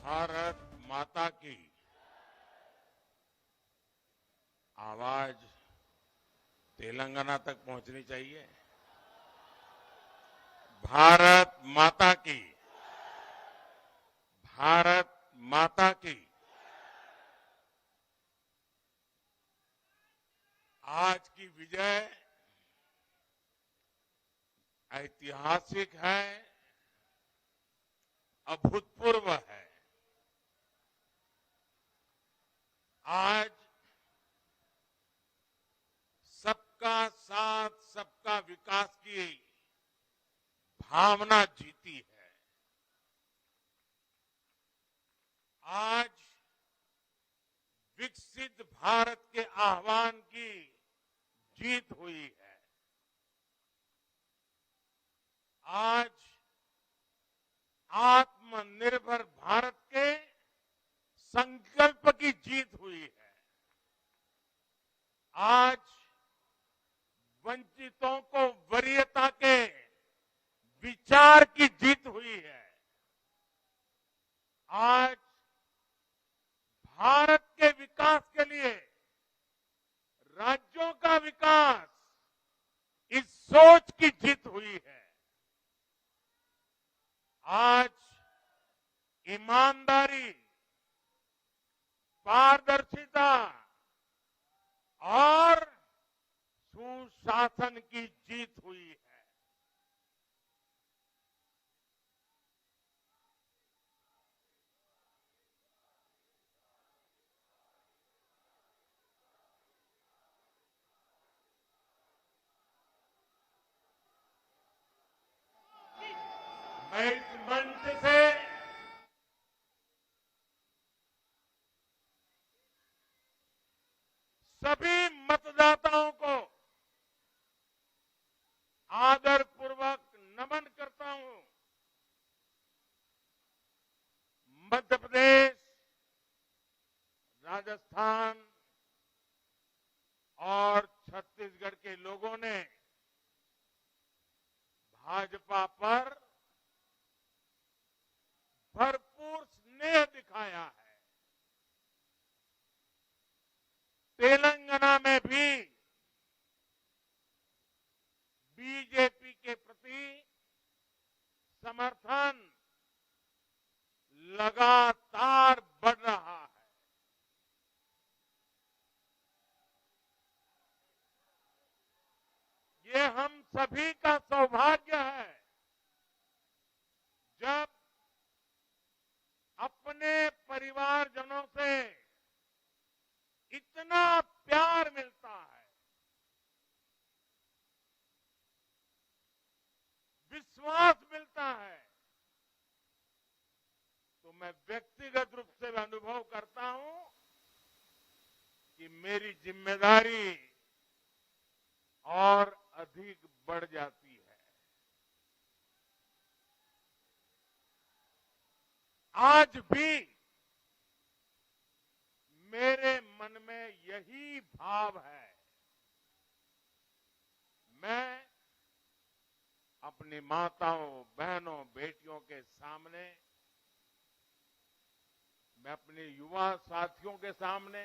भारत माता की आवाज तेलंगाना तक पहुंचनी चाहिए। भारत माता की, भारत माता की। आज की विजय ऐतिहासिक है, अभूतपूर्व है। आज सबका साथ, सबका विकास की भावना जीती है। आज विकसित भारत के आह्वान की जीत हुई है। आज आत्मनिर्भर भारत के संकल्प की जीत हुई है। आज वंचितों को वरीयता के विचार की जीत हुई है। आज भारत के विकास के लिए राज्यों का विकास, इस सोच की जीत हुई है। आज ईमानदारी, पारदर्शिता और सुशासन की जीत हुई है। मैं इस मंच से सभी मतदाताओं को आदरपूर्वक नमन करता हूं। मध्य प्रदेश, राजस्थान और छत्तीसगढ़ के लोगों ने भाजपा पर भरपूर स्नेह दिखाया है। तेलंगाना में भी बीजेपी के प्रति समर्थन लगातार बढ़ रहा है। ये हम सभी का सौभाग्य है जब अपने परिवारजनों से इतना प्यार मिलता है, विश्वास मिलता है, तो मैं व्यक्तिगत रूप से अनुभव करता हूं कि मेरी जिम्मेदारी और अधिक बढ़ जाती है। आज भी मेरे मन में यही भाव है। मैं अपनी माताओं, बहनों, बेटियों के सामने, मैं अपने युवा साथियों के सामने,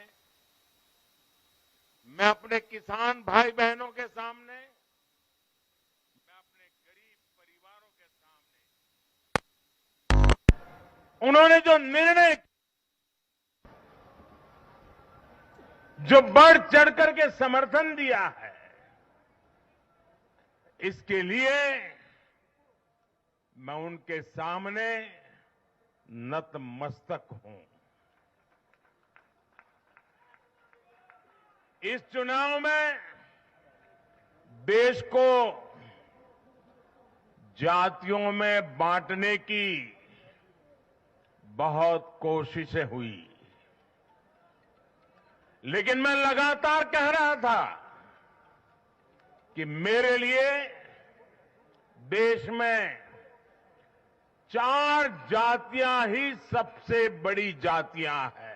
मैं अपने किसान भाई बहनों के सामने, मैं अपने गरीब परिवारों के सामने उन्होंने जो निर्णय, जो बढ़ चढ़ करके समर्थन दिया है, इसके लिए मैं उनके सामने नतमस्तक हूं। इस चुनाव में देश को जातियों में बांटने की बहुत कोशिशें हुई, लेकिन मैं लगातार कह रहा था कि मेरे लिए देश में 4 जातियां ही सबसे बड़ी जातियां हैं।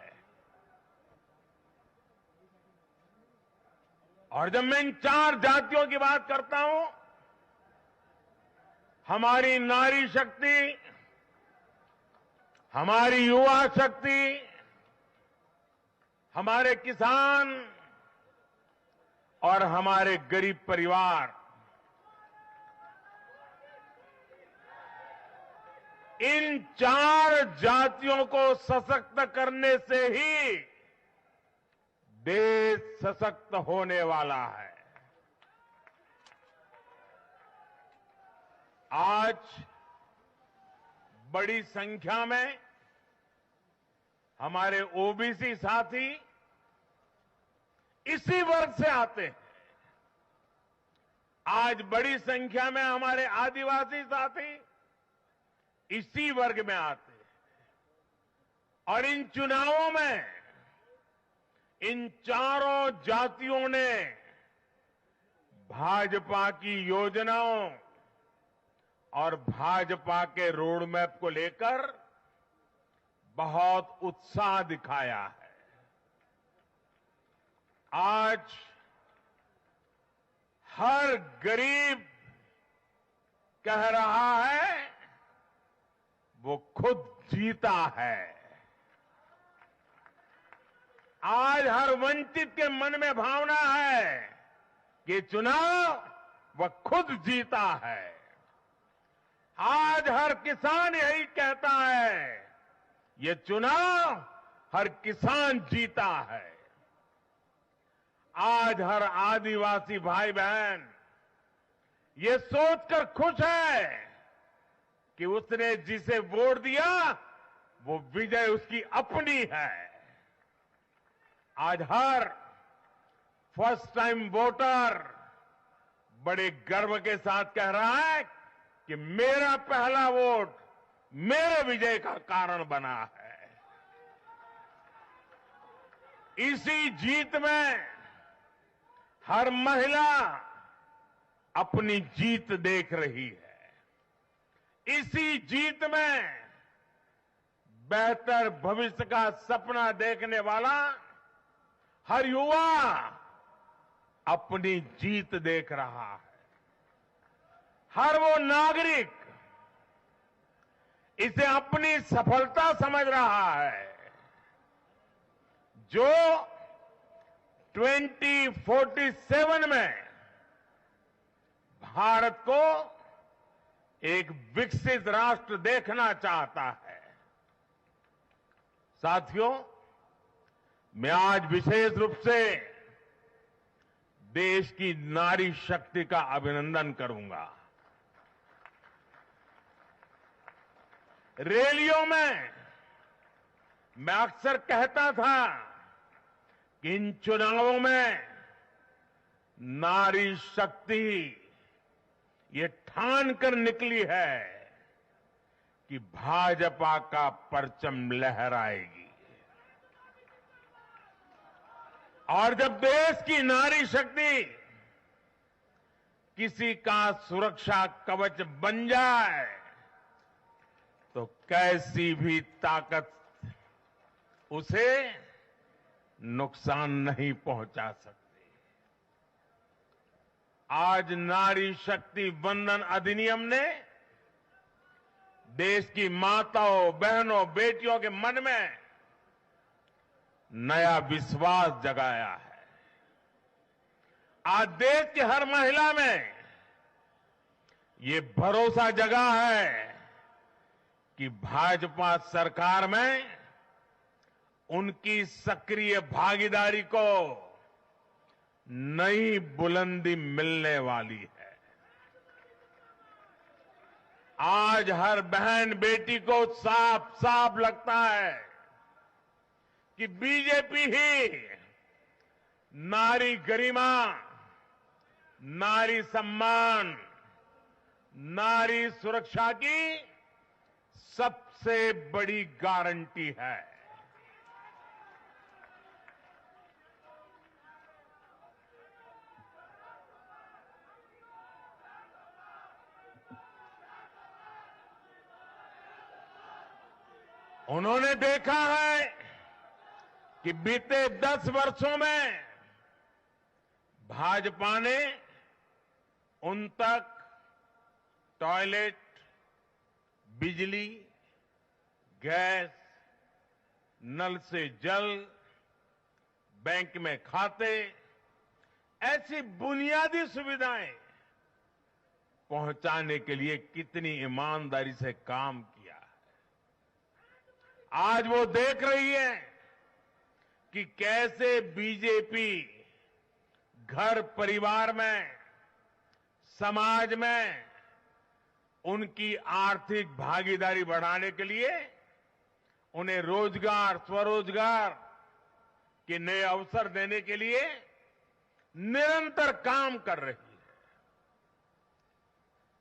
और जब मैं इन 4 जातियों की बात करता हूं, हमारी नारी शक्ति, हमारी युवा शक्ति, हमारे किसान और हमारे गरीब परिवार, इन 4 जातियों को सशक्त करने से ही देश सशक्त होने वाला है। आज बड़ी संख्या में हमारे ओबीसी साथी इसी वर्ग से आते हैं। आज बड़ी संख्या में हमारे आदिवासी साथी इसी वर्ग में आते हैं। और इन चुनावों में इन चारों जातियों ने भाजपा की योजनाओं और भाजपा के रोड मैप को लेकर बहुत उत्साह दिखाया है। आज हर गरीब कह रहा है वो खुद जीता है। आज हर वंचित के मन में भावना है कि चुनाव वह खुद जीता है। आज हर किसान यही कहता है, ये चुनाव हर किसान जीता है। आज हर आदिवासी भाई बहन ये सोचकर खुश है कि उसने जिसे वोट दिया वो विजय उसकी अपनी है। आज हर फर्स्ट टाइम वोटर बड़े गर्व के साथ कह रहा है कि मेरा पहला वोट मेरे विजय का कारण बना है। इसी जीत में हर महिला अपनी जीत देख रही है। इसी जीत में बेहतर भविष्य का सपना देखने वाला हर युवा अपनी जीत देख रहा है। हर वो नागरिक इसे अपनी सफलता समझ रहा है जो 2047 में भारत को एक विकसित राष्ट्र देखना चाहता है। साथियों, मैं आज विशेष रूप से देश की नारी शक्ति का अभिनंदन करूंगा। रैलियों में मैं अक्सर कहता था कि इन चुनावों में नारी शक्ति ये ठान कर निकली है कि भाजपा का परचम लहराएगी। और जब देश की नारी शक्ति किसी का सुरक्षा कवच बन जाए तो कैसी भी ताकत उसे नुकसान नहीं पहुंचा सकती। आज नारी शक्ति वंदन अधिनियम ने देश की माताओं, बहनों, बेटियों के मन में नया विश्वास जगाया है। आज देश की हर महिला में ये भरोसा जगा है कि भाजपा सरकार में उनकी सक्रिय भागीदारी को नई बुलंदी मिलने वाली है। आज हर बहन बेटी को साफ साफ लगता है कि बीजेपी ही नारी गरिमा, नारी सम्मान, नारी सुरक्षा की सबसे बड़ी गारंटी है। उन्होंने देखा है कि बीते 10 वर्षों में भाजपा ने उन तक टॉयलेट, बिजली, गैस, नल से जल, बैंक में खाते, ऐसी बुनियादी सुविधाएं पहुंचाने के लिए कितनी ईमानदारी से काम किया है। आज वो देख रही है कि कैसे बीजेपी घर परिवार में, समाज में उनकी आर्थिक भागीदारी बढ़ाने के लिए उन्हें रोजगार, स्वरोजगार के नए अवसर देने के लिए निरंतर काम कर रही है।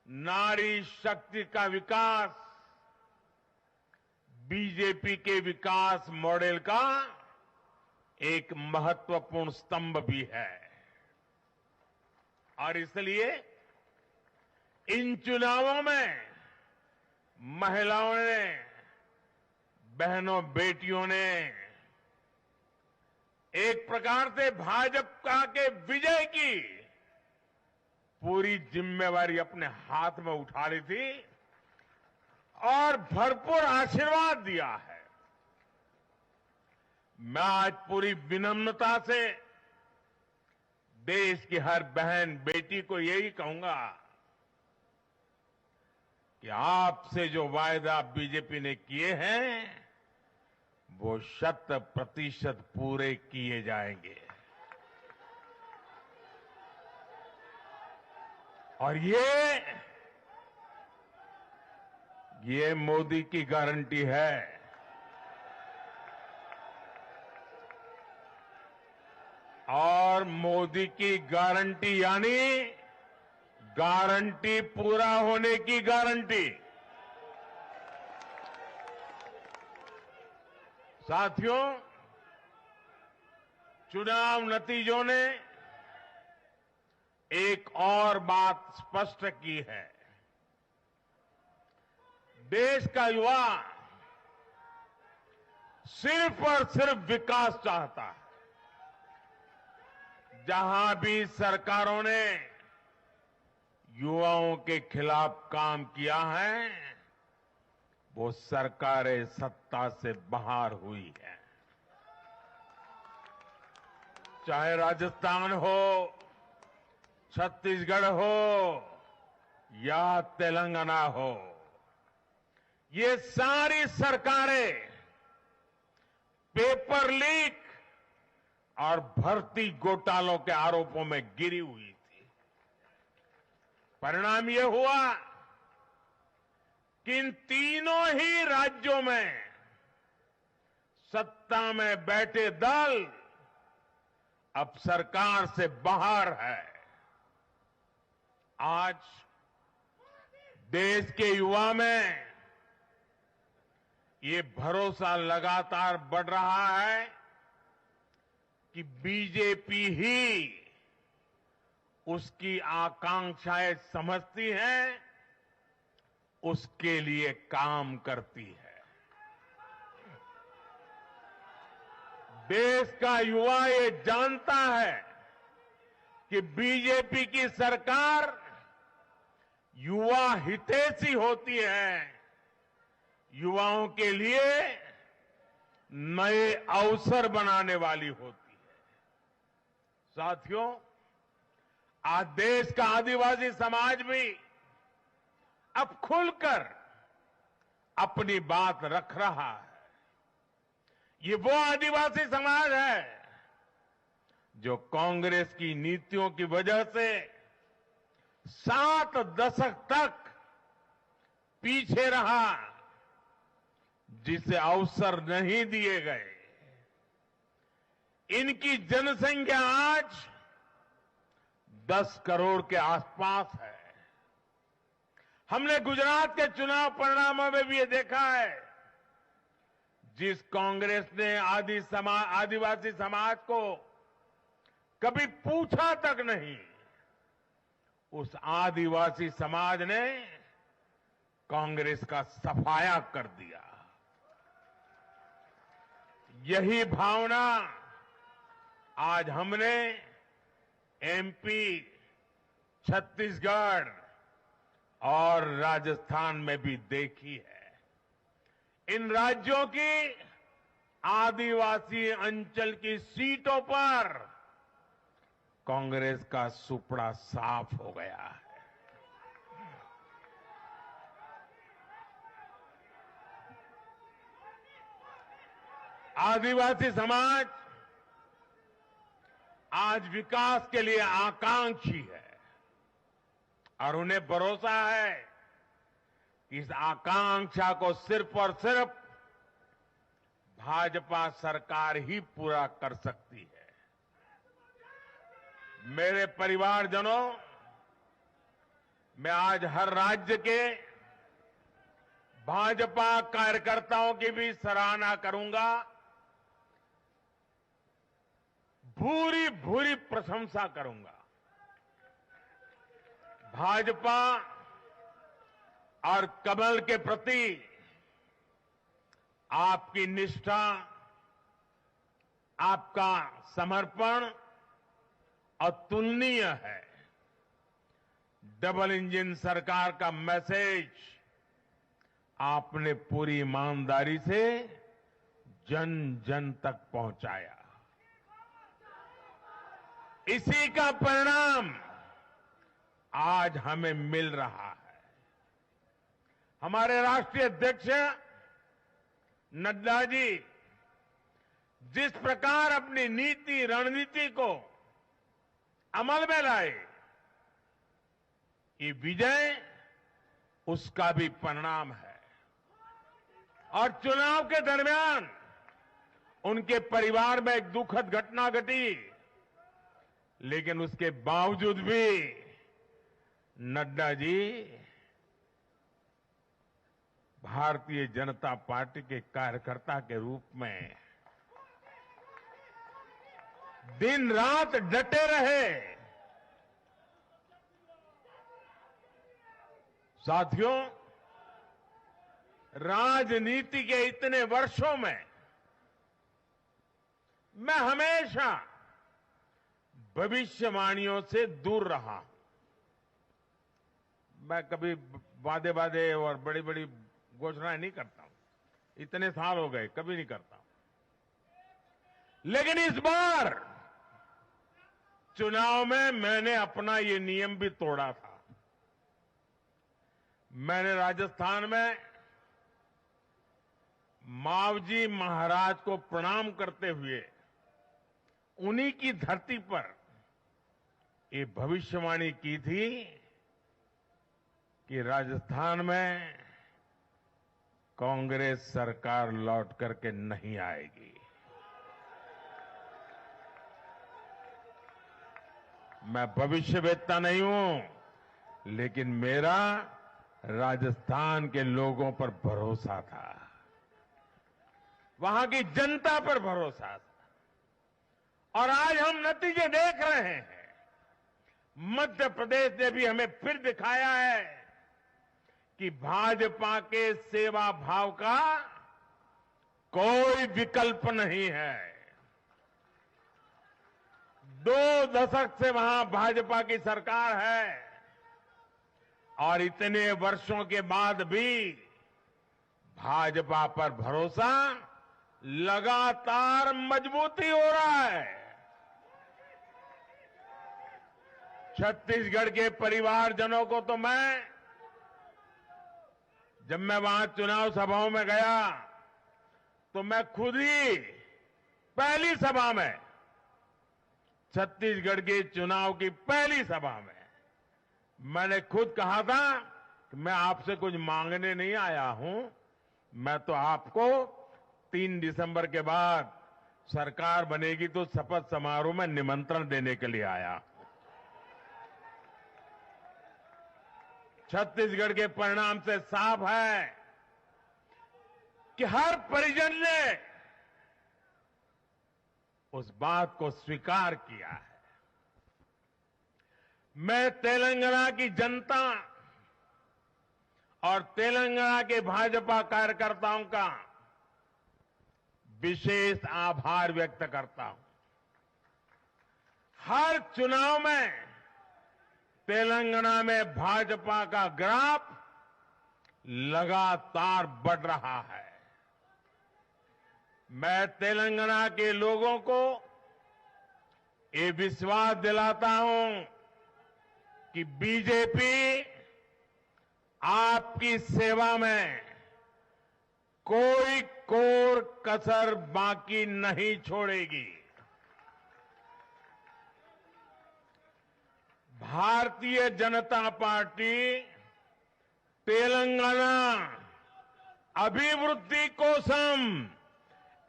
नारी शक्ति का विकास बीजेपी के विकास मॉडल का एक महत्वपूर्ण स्तंभ भी है और इसलिए इन चुनावों में महिलाओं ने, बहनों, बेटियों ने एक प्रकार से भाजपा के विजय की पूरी जिम्मेवारी अपने हाथ में उठा ली थी और भरपूर आशीर्वाद दिया है। मैं आज पूरी विनम्रता से देश की हर बहन बेटी को यही कहूंगा कि आपसे जो वायदा बीजेपी ने किए हैं वो 100% पूरे किए जाएंगे और ये मोदी की गारंटी है। और मोदी की गारंटी यानी गारंटी पूरा होने की गारंटी। साथियों, चुनाव नतीजों ने एक और बात स्पष्ट की है। देश का युवा सिर्फ और सिर्फ विकास चाहता है। जहां भी सरकारों ने युवाओं के खिलाफ काम किया है वो सरकारें सत्ता से बाहर हुई है। चाहे राजस्थान हो, छत्तीसगढ़ हो या तेलंगाना हो, ये सारी सरकारें पेपर लीक और भर्ती घोटालों के आरोपों में गिरी हुई थी। परिणाम ये हुआ कि इन तीनों ही राज्यों में सत्ता में बैठे दल अब सरकार से बाहर है। आज देश के युवा में ये भरोसा लगातार बढ़ रहा है कि बीजेपी ही उसकी आकांक्षाएं समझती है, उसके लिए काम करती है। देश का युवा ये जानता है कि बीजेपी की सरकार युवा हितैषी होती है, युवाओं के लिए नए अवसर बनाने वाली होती है। साथियों, आज देश का आदिवासी समाज भी अब खुलकर अपनी बात रख रहा है। ये वो आदिवासी समाज है जो कांग्रेस की नीतियों की वजह से 7 दशक तक पीछे रहा, जिसे अवसर नहीं दिए गए। इनकी जनसंख्या आज 10 करोड़ के आसपास है। हमने गुजरात के चुनाव परिणामों में भी ये देखा है, जिस कांग्रेस ने आदिवासी समाज को कभी पूछा तक नहीं, उस आदिवासी समाज ने कांग्रेस का सफाया कर दिया। यही भावना आज हमने एमपी, छत्तीसगढ़ और राजस्थान में भी देखी है। इन राज्यों की आदिवासी अंचल की सीटों पर कांग्रेस का सुपड़ा साफ हो गया है। आदिवासी समाज आज विकास के लिए आकांक्षी है और उन्हें भरोसा है कि इस आकांक्षा को सिर्फ और सिर्फ भाजपा सरकार ही पूरा कर सकती है। मेरे परिवारजनों, मैं आज हर राज्य के भाजपा कार्यकर्ताओं की भी सराहना करूंगा, भूरी भूरी प्रशंसा करूंगा। भाजपा और कमल के प्रति आपकी निष्ठा, आपका समर्पण अतुलनीय है। डबल इंजन सरकार का मैसेज आपने पूरी ईमानदारी से जन जन तक पहुंचाया। इसी का परिणाम आज हमें मिल रहा है। हमारे राष्ट्रीय अध्यक्ष नड्डा जी जिस प्रकार अपनी नीति रणनीति को अमल में लाए, ये विजय उसका भी परिणाम है। और चुनाव के दरमियान उनके परिवार में एक दुखद घटना घटी, लेकिन उसके बावजूद भी नड्डा जी भारतीय जनता पार्टी के कार्यकर्ता के रूप में दिन रात डटे रहे। साथियों, राजनीति के इतने वर्षों में मैं हमेशा भविष्यवाणियों से दूर रहा। मैं कभी वादे वादे और बड़ी बड़ी घोषणाएं नहीं करता हूं। इतने साल हो गए, कभी नहीं करता हूं। लेकिन इस बार चुनाव में मैंने अपना ये नियम भी तोड़ा था। मैंने राजस्थान में मावजी महाराज को प्रणाम करते हुए उन्हीं की धरती पर ये भविष्यवाणी की थी कि राजस्थान में कांग्रेस सरकार लौट करके नहीं आएगी। मैं भविष्यवेत्ता नहीं हूं, लेकिन मेरा राजस्थान के लोगों पर भरोसा था, वहां की जनता पर भरोसा था। और आज हम नतीजे देख रहे हैं। मध्य प्रदेश ने भी हमें फिर दिखाया है कि भाजपा के सेवा भाव का कोई विकल्प नहीं है। 2 दशक से वहां भाजपा की सरकार है और इतने वर्षों के बाद भी भाजपा पर भरोसा लगातार मजबूती हो रहा है। छत्तीसगढ़ के परिवारजनों को तो जब मैं वहां चुनाव सभाओं में गया तो मैं खुद ही पहली सभा में, छत्तीसगढ़ के चुनाव की पहली सभा में मैंने खुद कहा था कि मैं आपसे कुछ मांगने नहीं आया हूं, मैं तो आपको 3 दिसंबर के बाद सरकार बनेगी तो शपथ समारोह में निमंत्रण देने के लिए आया। छत्तीसगढ़ के परिणाम से साफ है कि हर परिजन ने उस बात को स्वीकार किया है। मैं तेलंगाना की जनता और तेलंगाना के भाजपा कार्यकर्ताओं का विशेष आभार व्यक्त करता हूं। हर चुनाव में तेलंगाना में भाजपा का ग्राफ लगातार बढ़ रहा है। मैं तेलंगाना के लोगों को ये विश्वास दिलाता हूं कि बीजेपी आपकी सेवा में कोई कोर कसर बाकी नहीं छोड़ेगी। भारतीय जनता पार्टी तेलंगाना अभिवृद्धि कोसम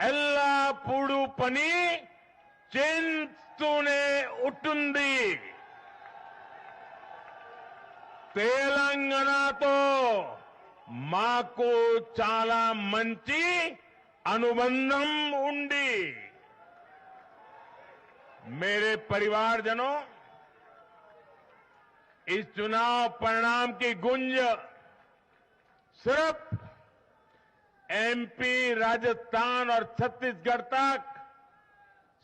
एल्लापूडू पनी चिंतूने उटुंदी। తెలంగాణతో మాకు చాలా మంచి అనుబంధం ఉంది। मेरे परिवारजनों, इस चुनाव परिणाम की गूंज सिर्फ एमपी, राजस्थान और छत्तीसगढ़ तक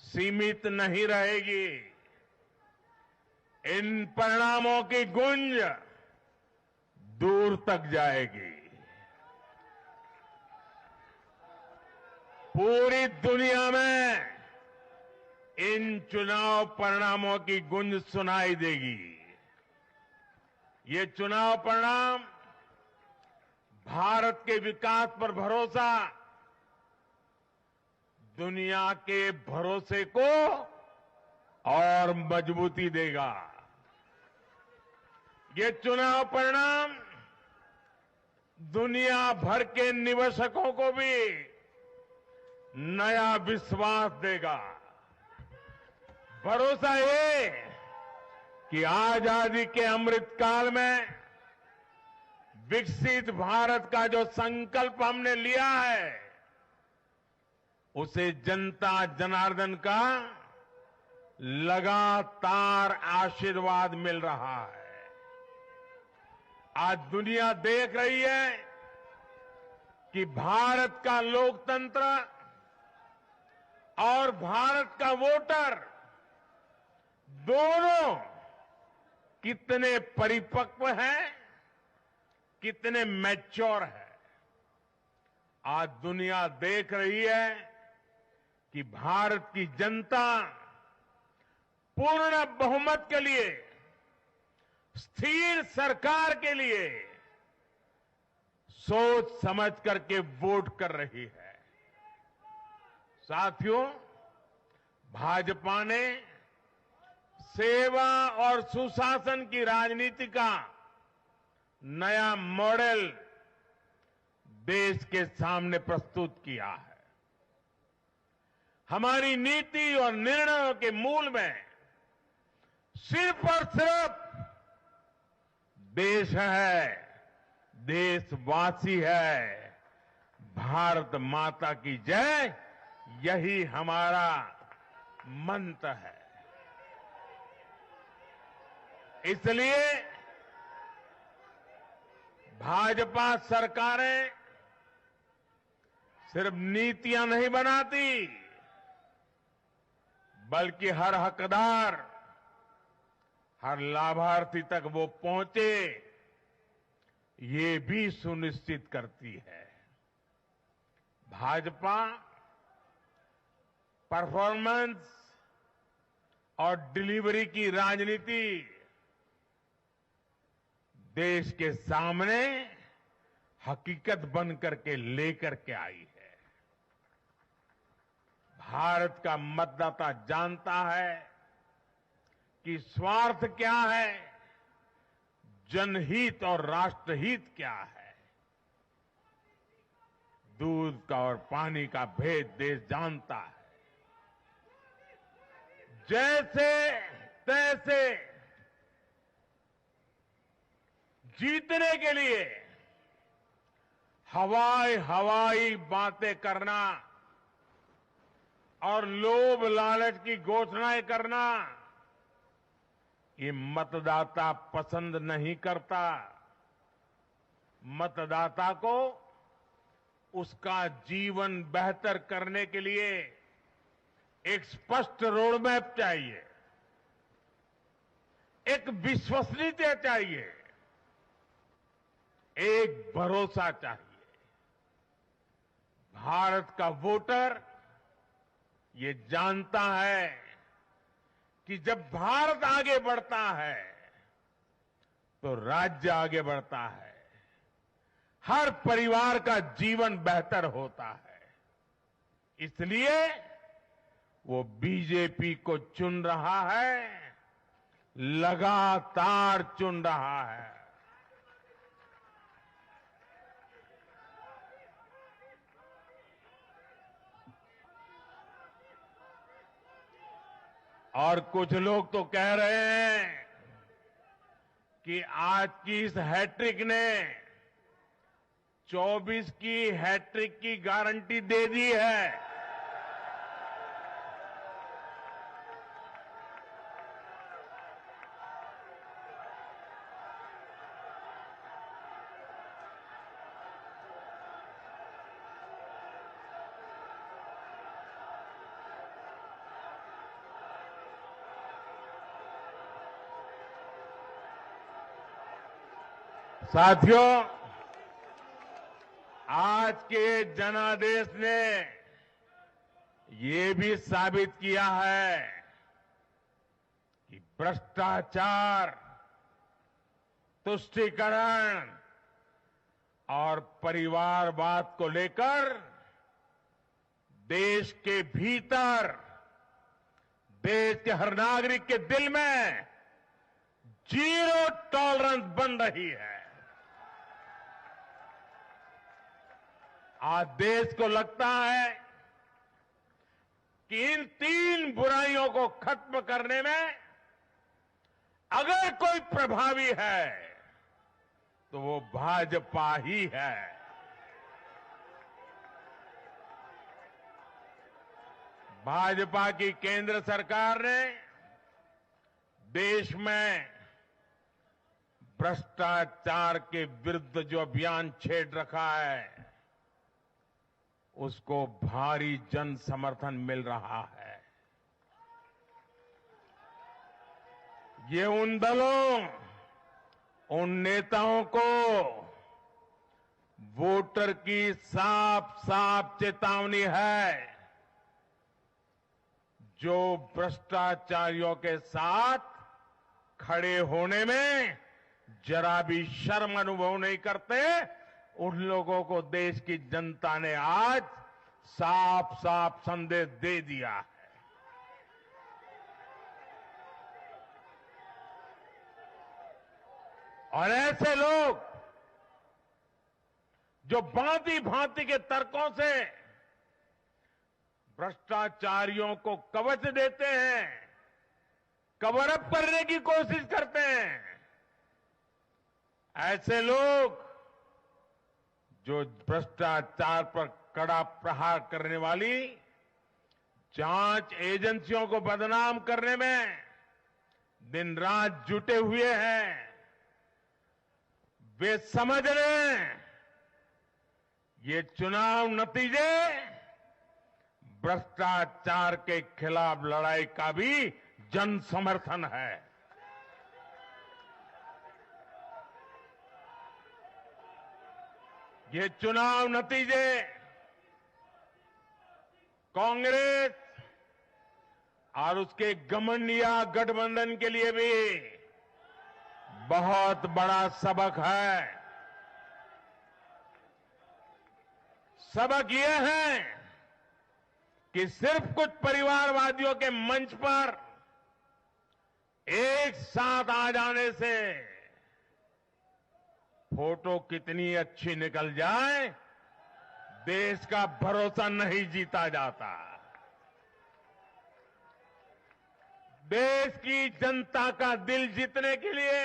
सीमित नहीं रहेगी। इन परिणामों की गूंज दूर तक जाएगी। पूरी दुनिया में इन चुनाव परिणामों की गूंज सुनाई देगी। ये चुनाव परिणाम भारत के विकास पर भरोसा, दुनिया के भरोसे को और मजबूती देगा। ये चुनाव परिणाम दुनिया भर के निवेशकों को भी नया विश्वास देगा। भरोसा ये कि आजादी के अमृत काल में विकसित भारत का जो संकल्प हमने लिया है, उसे जनता जनार्दन का लगातार आशीर्वाद मिल रहा है। आज दुनिया देख रही है कि भारत का लोकतंत्र और भारत का वोटर दोनों कितने परिपक्व हैं, कितने मैच्योर हैं। आज दुनिया देख रही है कि भारत की जनता पूर्ण बहुमत के लिए, स्थिर सरकार के लिए सोच समझ करके वोट कर रही है। साथियों, भाजपा ने सेवा और सुशासन की राजनीति का नया मॉडल देश के सामने प्रस्तुत किया है। हमारी नीति और निर्णयों के मूल में सिर्फ और सिर्फ देश है, देशवासी है। भारत माता की जय, यही हमारा मंत्र है। इसलिए भाजपा सरकारें सिर्फ नीतियां नहीं बनाती, बल्कि हर हकदार, हर लाभार्थी तक वो पहुंचे, ये भी सुनिश्चित करती है। भाजपा परफॉर्मेंस और डिलीवरी की राजनीति देश के सामने हकीकत बन करके लेकर के आई है। भारत का मतदाता जानता है कि स्वार्थ क्या है, जनहित और राष्ट्रहित क्या है। दूध का और पानी का भेद देश जानता है। जैसे तैसे जीतने के लिए हवाई बातें करना और लोभ लालच की घोषणाएं करना ये मतदाता पसंद नहीं करता। मतदाता को उसका जीवन बेहतर करने के लिए एक स्पष्ट रोडमैप चाहिए, एक विश्वसनीयता चाहिए, एक भरोसा चाहिए। भारत का वोटर ये जानता है कि जब भारत आगे बढ़ता है तो राज्य आगे बढ़ता है, हर परिवार का जीवन बेहतर होता है। इसलिए वो बीजेपी को चुन रहा है, लगातार चुन रहा है। और कुछ लोग तो कह रहे हैं कि आज की इस हैट्रिक ने 24 की हैट्रिक की गारंटी दे दी है। साथियों, आज के जनादेश ने ये भी साबित किया है कि भ्रष्टाचार, तुष्टीकरण और परिवारवाद को लेकर देश के भीतर, देश के हर नागरिक के दिल में जीरो टॉलरेंस बन रही है। आज देश को लगता है कि इन 3 बुराइयों को खत्म करने में अगर कोई प्रभावी है तो वो भाजपा ही है। भाजपा की केंद्र सरकार ने देश में भ्रष्टाचार के विरुद्ध जो अभियान छेड़ रखा है उसको भारी जन समर्थन मिल रहा है। ये उन दलों, उन नेताओं को वोटर की साफ साफ चेतावनी है जो भ्रष्टाचारियों के साथ खड़े होने में जरा भी शर्म अनुभव नहीं करते। उन लोगों को देश की जनता ने आज साफ साफ संदेश दे दिया है। और ऐसे लोग जो भांति भांति के तर्कों से भ्रष्टाचारियों को कवच देते हैं, कवर अप करने की कोशिश करते हैं, ऐसे लोग जो भ्रष्टाचार पर कड़ा प्रहार करने वाली जांच एजेंसियों को बदनाम करने में दिन रात जुटे हुए हैं, वे समझ लें ये चुनाव नतीजे भ्रष्टाचार के खिलाफ लड़ाई का भी जन समर्थन है। ये चुनाव नतीजे कांग्रेस और उसके घमंडिया गठबंधन के लिए भी बहुत बड़ा सबक है। सबक ये है कि सिर्फ कुछ परिवारवादियों के मंच पर एक साथ आ जाने से फोटो कितनी अच्छी निकल जाए, देश का भरोसा नहीं जीता जाता। देश की जनता का दिल जीतने के लिए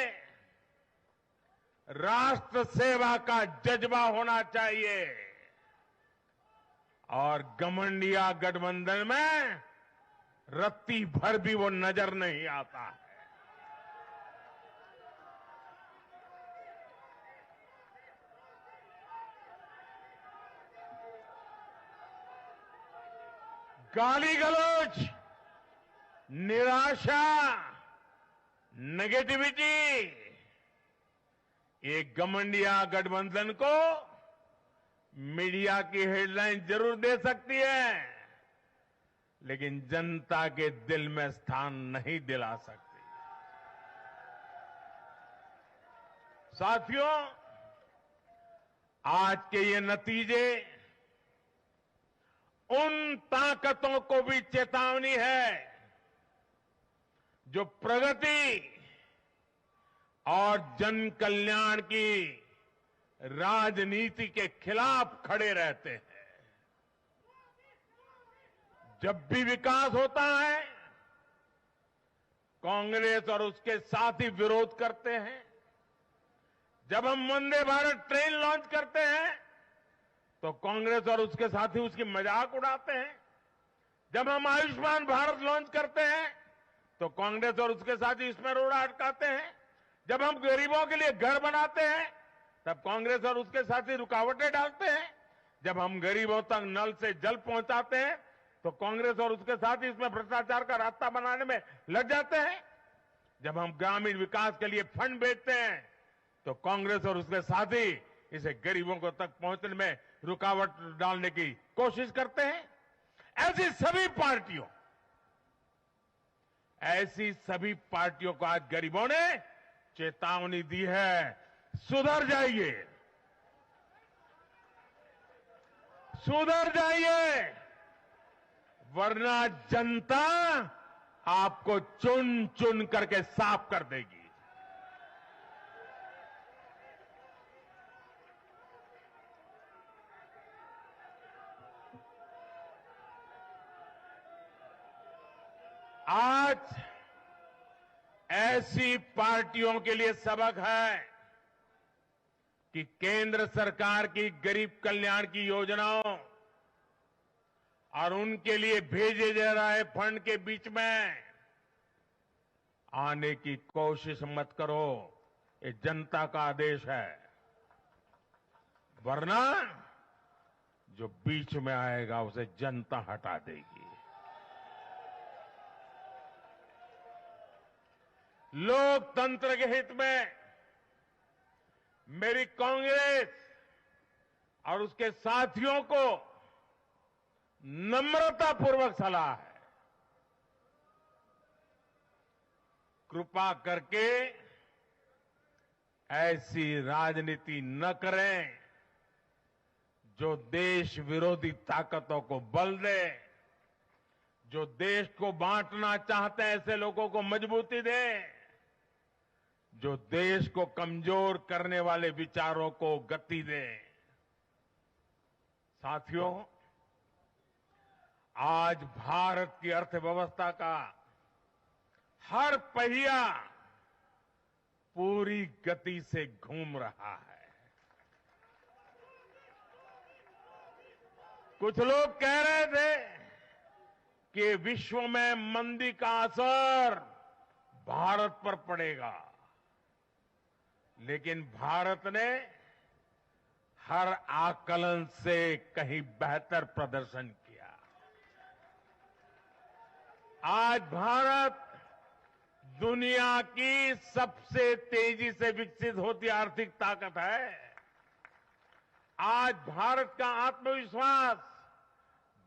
राष्ट्र सेवा का जज्बा होना चाहिए और घमंडिया गठबंधन में रत्ती भर भी वो नजर नहीं आता है। गाली गलौज, निराशा, नेगेटिविटी, ये घमंडिया गठबंधन को मीडिया की हेडलाइन जरूर दे सकती है, लेकिन जनता के दिल में स्थान नहीं दिला सकती। साथियों, आज के ये नतीजे उन ताकतों को भी चेतावनी है जो प्रगति और जन कल्याण की राजनीति के खिलाफ खड़े रहते हैं। जब भी विकास होता है, कांग्रेस और उसके साथी विरोध करते हैं। जब हम वंदे भारत ट्रेन लॉन्च करते हैं तो कांग्रेस और उसके साथी उसकी मजाक उड़ाते हैं। जब हम आयुष्मान भारत लॉन्च करते हैं तो कांग्रेस और उसके साथी इसमें रोड़ा अटकाते हैं। जब हम गरीबों के लिए घर बनाते हैं तब कांग्रेस और उसके साथी रुकावटें डालते हैं। जब हम गरीबों तक नल से जल पहुंचाते हैं तो कांग्रेस और उसके साथी इसमें भ्रष्टाचार का रास्ता बनाने में लग जाते हैं। जब हम ग्रामीण विकास के लिए फंड भेजते हैं तो कांग्रेस और उसके साथी इसे गरीबों को तक पहुंचने में रुकावट डालने की कोशिश करते हैं। ऐसी सभी पार्टियों को आज गरीबों ने चेतावनी दी है, सुधर जाइए, सुधर जाइए, वरना जनता आपको चुन चुन करके साफ कर देगी। आज ऐसी पार्टियों के लिए सबक है कि केंद्र सरकार की गरीब कल्याण की योजनाओं और उनके लिए भेजे जा रहे फंड के बीच में आने की कोशिश मत करो। ये जनता का आदेश है, वरना जो बीच में आएगा उसे जनता हटा देगी। लोकतंत्र के हित में मेरी कांग्रेस और उसके साथियों को नम्रतापूर्वक सलाह है, कृपा करके ऐसी राजनीति न करें जो देश विरोधी ताकतों को बल दे, जो देश को बांटना चाहते हैं ऐसे लोगों को मजबूती दे, जो देश को कमजोर करने वाले विचारों को गति दे। साथियों, आज भारत की अर्थव्यवस्था का हर पहिया पूरी गति से घूम रहा है। कुछ लोग कह रहे थे कि विश्व में मंदी का असर भारत पर पड़ेगा, लेकिन भारत ने हर आकलन से कहीं बेहतर प्रदर्शन किया। आज भारत दुनिया की सबसे तेजी से विकसित होती आर्थिक ताकत है। आज भारत का आत्मविश्वास,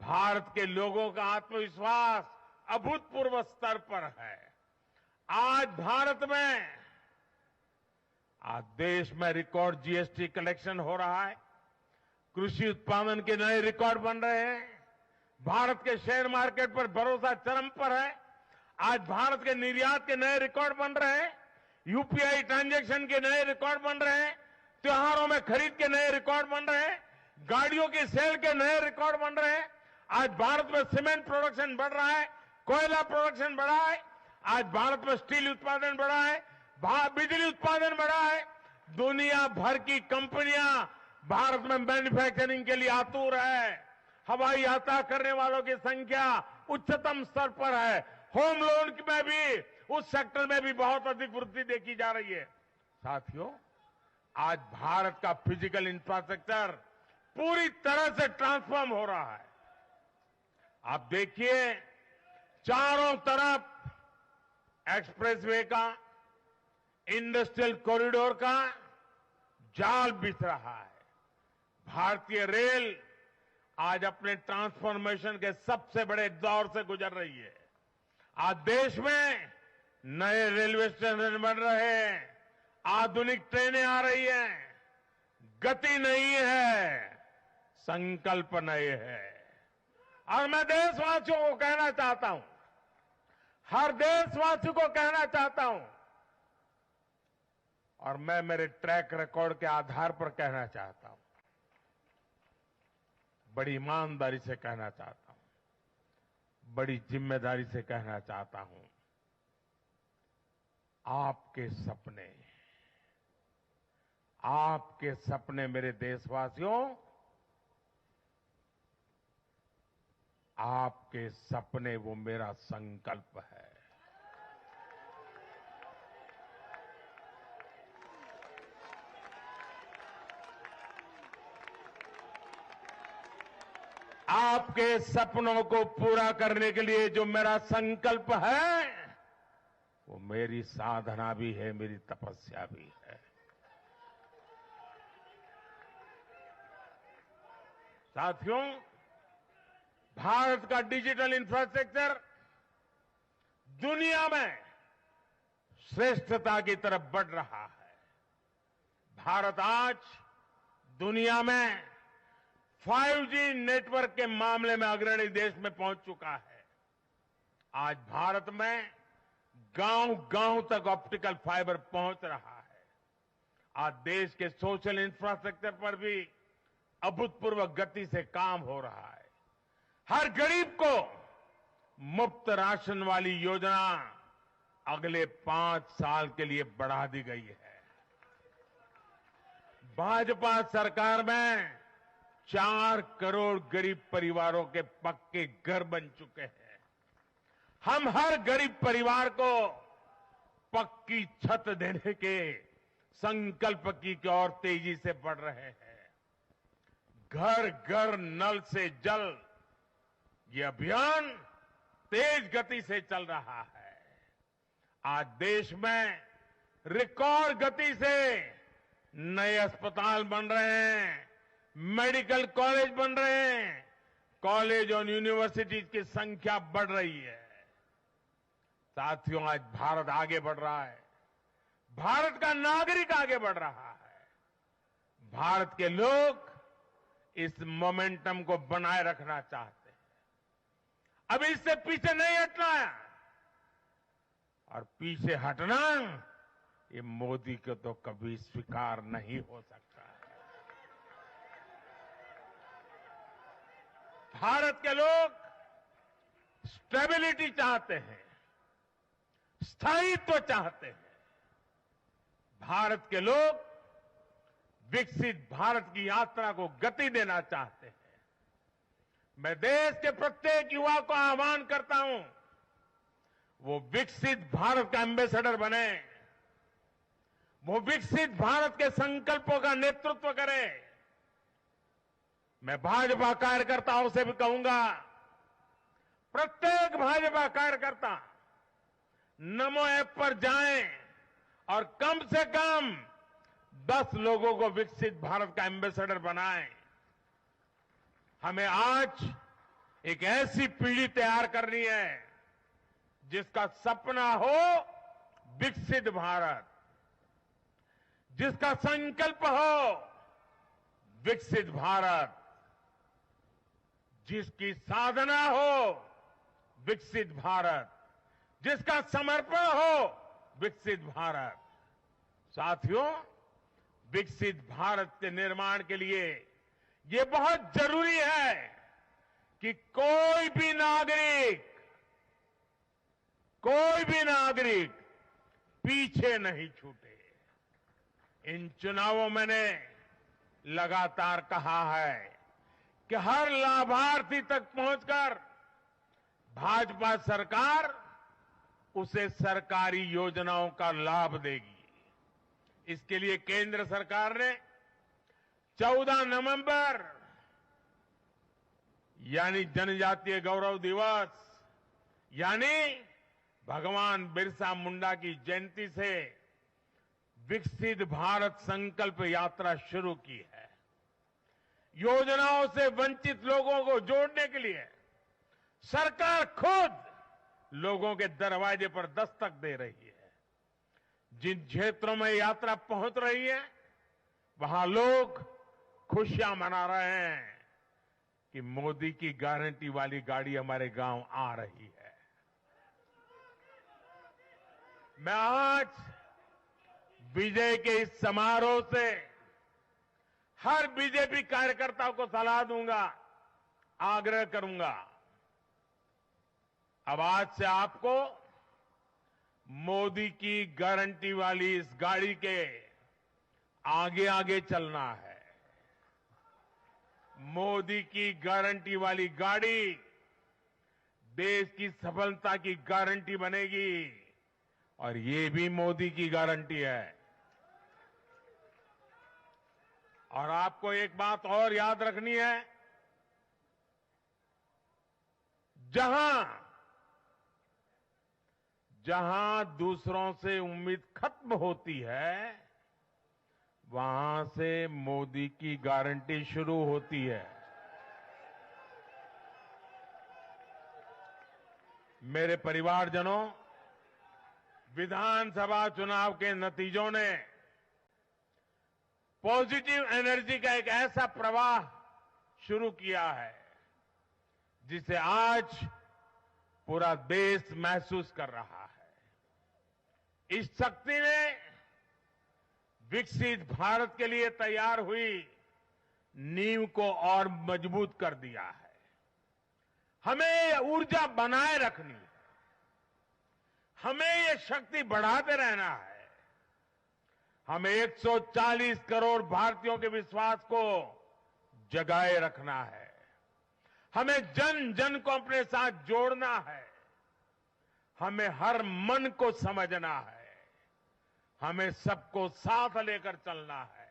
भारत के लोगों का आत्मविश्वास अभूतपूर्व स्तर पर है। आज भारत में, आज देश में रिकॉर्ड जीएसटी कलेक्शन हो रहा है, कृषि उत्पादन के नए रिकॉर्ड बन रहे हैं, भारत के शेयर मार्केट पर भरोसा चरम पर है। आज भारत के निर्यात के नए रिकॉर्ड बन रहे हैं, यूपीआई ट्रांजैक्शन के नए रिकॉर्ड बन रहे हैं, त्योहारों में खरीद के नए रिकॉर्ड बन रहे हैं, गाड़ियों की सेल के नए रिकॉर्ड बन रहे हैं। आज भारत में सीमेंट प्रोडक्शन बढ़ रहा है, कोयला प्रोडक्शन बढ़ा है, आज भारत में स्टील उत्पादन बढ़ा है, बिजली उत्पादन बढ़ा है, दुनिया भर की कंपनियां भारत में मैन्युफैक्चरिंग के लिए आतुर है। हवाई यात्रा करने वालों की संख्या उच्चतम स्तर पर है। होम लोन में भी, उस सेक्टर में भी बहुत अधिक वृद्धि देखी जा रही है। साथियों, आज भारत का फिजिकल इंफ्रास्ट्रक्चर पूरी तरह से ट्रांसफॉर्म हो रहा है। आप देखिए, चारों तरफ एक्सप्रेसवे का, इंडस्ट्रियल कॉरिडोर का जाल बिछ रहा है। भारतीय रेल आज अपने ट्रांसफॉर्मेशन के सबसे बड़े दौर से गुजर रही है। आज देश में नए रेलवे स्टेशन बन रहे हैं, आधुनिक ट्रेनें आ रही हैं। गति नहीं है, संकल्प नए है। और मैं देशवासियों को कहना चाहता हूं, हर देशवासी को कहना चाहता हूं, और मैं मेरे ट्रैक रिकॉर्ड के आधार पर कहना चाहता हूं, बड़ी ईमानदारी से कहना चाहता हूं, बड़ी जिम्मेदारी से कहना चाहता हूं, आपके सपने मेरे देशवासियों, आपके सपने वो मेरा संकल्प है। आपके सपनों को पूरा करने के लिए जो मेरा संकल्प है, वो मेरी साधना भी है, मेरी तपस्या भी है। साथियों, भारत का डिजिटल इंफ्रास्ट्रक्चर दुनिया में श्रेष्ठता की तरफ बढ़ रहा है। भारत आज दुनिया में 5G नेटवर्क के मामले में अग्रणी देश में पहुंच चुका है। आज भारत में गांव-गांव तक ऑप्टिकल फाइबर पहुंच रहा है। आज देश के सोशल इंफ्रास्ट्रक्चर पर भी अभूतपूर्व गति से काम हो रहा है। हर गरीब को मुफ्त राशन वाली योजना अगले 5 साल के लिए बढ़ा दी गई है। भाजपा सरकार में 4 करोड़ गरीब परिवारों के पक्के घर बन चुके हैं। हम हर गरीब परिवार को पक्की छत देने के संकल्प की ओर तेजी से बढ़ रहे हैं। घर घर नल से जल, ये अभियान तेज गति से चल रहा है। आज देश में रिकॉर्ड गति से नए अस्पताल बन रहे हैं, मेडिकल कॉलेज बन रहे हैं, कॉलेज और यूनिवर्सिटीज की संख्या बढ़ रही है। साथियों, आज भारत आगे बढ़ रहा है। भारत का नागरिक आगे बढ़ रहा है। भारत के लोग इस मोमेंटम को बनाए रखना चाहते हैं। अब इससे पीछे नहीं हटना है, और पीछे हटना ये मोदी को तो कभी स्वीकार नहीं हो सकता है। भारत के लोग स्टेबिलिटी चाहते हैं, स्थायित्व चाहते हैं। भारत के लोग विकसित भारत की यात्रा को गति देना चाहते हैं। मैं देश के प्रत्येक युवा को आह्वान करता हूं, वो विकसित भारत का एम्बेसडर बने, वो विकसित भारत के संकल्पों का नेतृत्व करे। मैं भाजपा कार्यकर्ताओं से भी कहूंगा, प्रत्येक भाजपा कार्यकर्ता नमो ऐप पर जाएं और कम से कम 10 लोगों को विकसित भारत का एम्बेसडर बनाएं। हमें आज एक ऐसी पीढ़ी तैयार करनी है जिसका सपना हो विकसित भारत, जिसका संकल्प हो विकसित भारत, जिसकी साधना हो विकसित भारत, जिसका समर्पण हो विकसित भारत। साथियों, विकसित भारत के निर्माण के लिए ये बहुत जरूरी है कि कोई भी नागरिक पीछे नहीं छूटे। इन चुनावों में मैंने लगातार कहा है कि हर लाभार्थी तक पहुंचकर भाजपा सरकार उसे सरकारी योजनाओं का लाभ देगी। इसके लिए केंद्र सरकार ने 14 नवंबर यानी जनजातीय गौरव दिवस यानी भगवान बिरसा मुंडा की जयंती से विकसित भारत संकल्प यात्रा शुरू की है। योजनाओं से वंचित लोगों को जोड़ने के लिए सरकार खुद लोगों के दरवाजे पर दस्तक दे रही है। जिन क्षेत्रों में यात्रा पहुंच रही है वहां लोग खुशियां मना रहे हैं कि मोदी की गारंटी वाली गाड़ी हमारे गांव आ रही है। मैं आज विजय के इस समारोह से हर बीजेपी कार्यकर्ताओं को सलाह दूंगा, आग्रह करूंगा। अब आज से आपको मोदी की गारंटी वाली इस गाड़ी के आगे आगे चलना है। मोदी की गारंटी वाली गाड़ी देश की सफलता की गारंटी बनेगी और ये भी मोदी की गारंटी है। और आपको एक बात और याद रखनी है, जहां जहां दूसरों से उम्मीद खत्म होती है वहां से मोदी की गारंटी शुरू होती है। मेरे परिवारजनों, विधानसभा चुनाव के नतीजों ने पॉजिटिव एनर्जी का एक ऐसा प्रवाह शुरू किया है जिसे आज पूरा देश महसूस कर रहा है। इस शक्ति ने विकसित भारत के लिए तैयार हुई नींव को और मजबूत कर दिया है। हमें ये ऊर्जा बनाए रखनी है, हमें ये शक्ति बढ़ाते रहना है। हमें 140 करोड़ भारतीयों के विश्वास को जगाए रखना है। हमें जन जन को अपने साथ जोड़ना है। हमें हर मन को समझना है। हमें सबको साथ लेकर चलना है।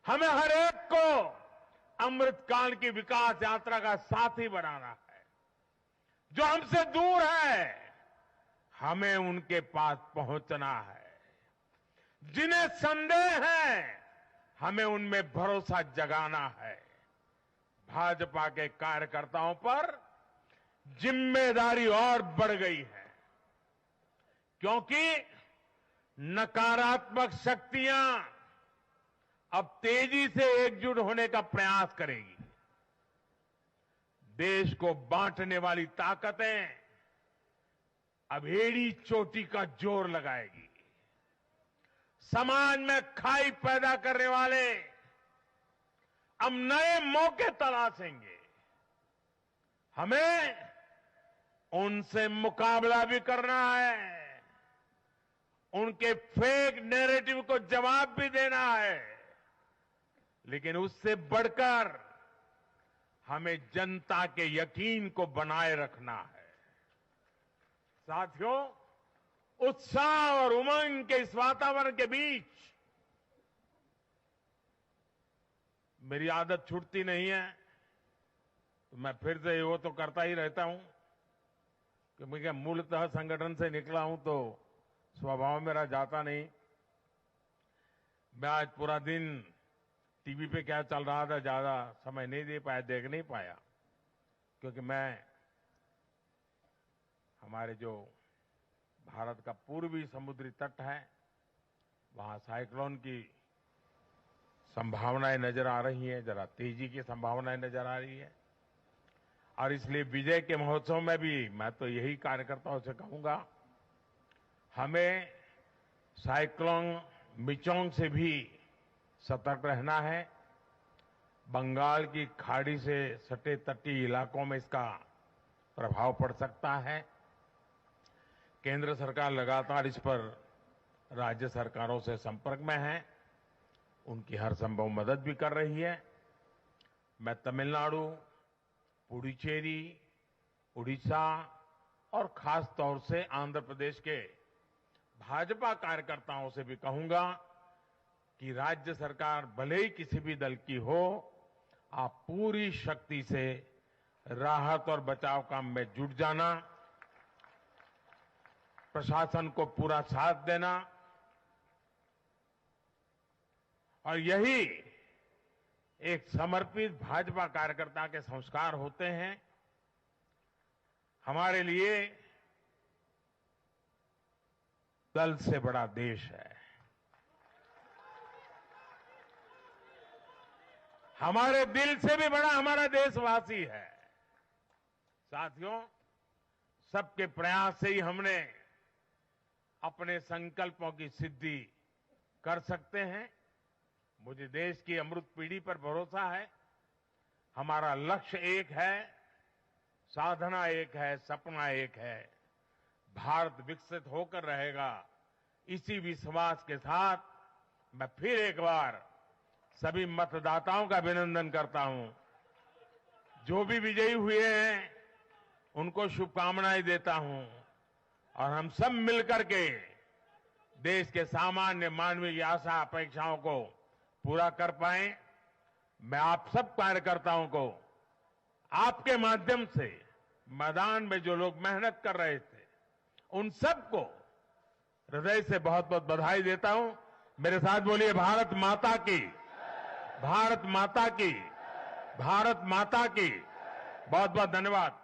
हमें हर एक को अमृतकाल की विकास यात्रा का साथी बनाना है। जो हमसे दूर है हमें उनके पास पहुंचना है। जिन्हें संदेह है हमें उनमें भरोसा जगाना है। भाजपा के कार्यकर्ताओं पर जिम्मेदारी और बढ़ गई है, क्योंकि नकारात्मक शक्तियां अब तेजी से एकजुट होने का प्रयास करेगी। देश को बांटने वाली ताकतें अब एड़ी चोटी का जोर लगाएगी। समाज में खाई पैदा करने वाले अब नए मौके तलाशेंगे। हमें उनसे मुकाबला भी करना है, उनके फेक नैरेटिव को जवाब भी देना है, लेकिन उससे बढ़कर हमें जनता के यकीन को बनाए रखना है। साथियों, उत्साह और उमंग के इस वातावरण के बीच मेरी आदत छूटती नहीं है, तो मैं फिर से वो तो करता ही रहता हूं कि मैं मूलतः संगठन से निकला हूं तो स्वभाव मेरा जाता नहीं। मैं आज पूरा दिन टीवी पे क्या चल रहा था ज्यादा समय नहीं दे पाया, देख नहीं पाया, क्योंकि मैं हमारे जो भारत का पूर्वी समुद्री तट है वहां साइक्लोन की संभावनाएं नजर आ रही हैं, जरा तेजी की संभावनाएं नजर आ रही है। और इसलिए विजय के महोत्सव में भी मैं तो यही कार्यकर्ताओं से कहूंगा, हमें साइक्लोन मिचोंग से भी सतर्क रहना है। बंगाल की खाड़ी से सटे तटीय इलाकों में इसका प्रभाव पड़ सकता है। केंद्र सरकार लगातार इस पर राज्य सरकारों से संपर्क में है उनकी हर संभव मदद भी कर रही है। मैं तमिलनाडु, पुडुचेरी, उड़ीसा और खास तौर से आंध्र प्रदेश के भाजपा कार्यकर्ताओं से भी कहूंगा कि राज्य सरकार भले ही किसी भी दल की हो, आप पूरी शक्ति से राहत और बचाव काम में जुट जाना, प्रशासन को पूरा साथ देना, और यही एक समर्पित भाजपा कार्यकर्ता के संस्कार होते हैं। हमारे लिए दल से बड़ा देश है, हमारे दिल से भी बड़ा हमारा देशवासी है। साथियों, सबके प्रयास से ही हमने अपने संकल्पों की सिद्धि कर सकते हैं। मुझे देश की अमृत पीढ़ी पर भरोसा है। हमारा लक्ष्य एक है, साधना एक है, सपना एक है। भारत विकसित होकर रहेगा। इसी विश्वास के साथ मैं फिर एक बार सभी मतदाताओं का अभिनंदन करता हूं। जो भी विजयी हुए हैं उनको शुभकामनाएं देता हूं, और हम सब मिलकर के देश के सामान्य मानवीय की आशा अपेक्षाओं को पूरा कर पाए। मैं आप सब कार्यकर्ताओं को आपके माध्यम से मैदान में जो लोग मेहनत कर रहे थे उन सबको हृदय से बहुत बहुत बधाई देता हूं। मेरे साथ बोलिए भारत माता की, भारत माता की, भारत माता की। बहुत बहुत धन्यवाद।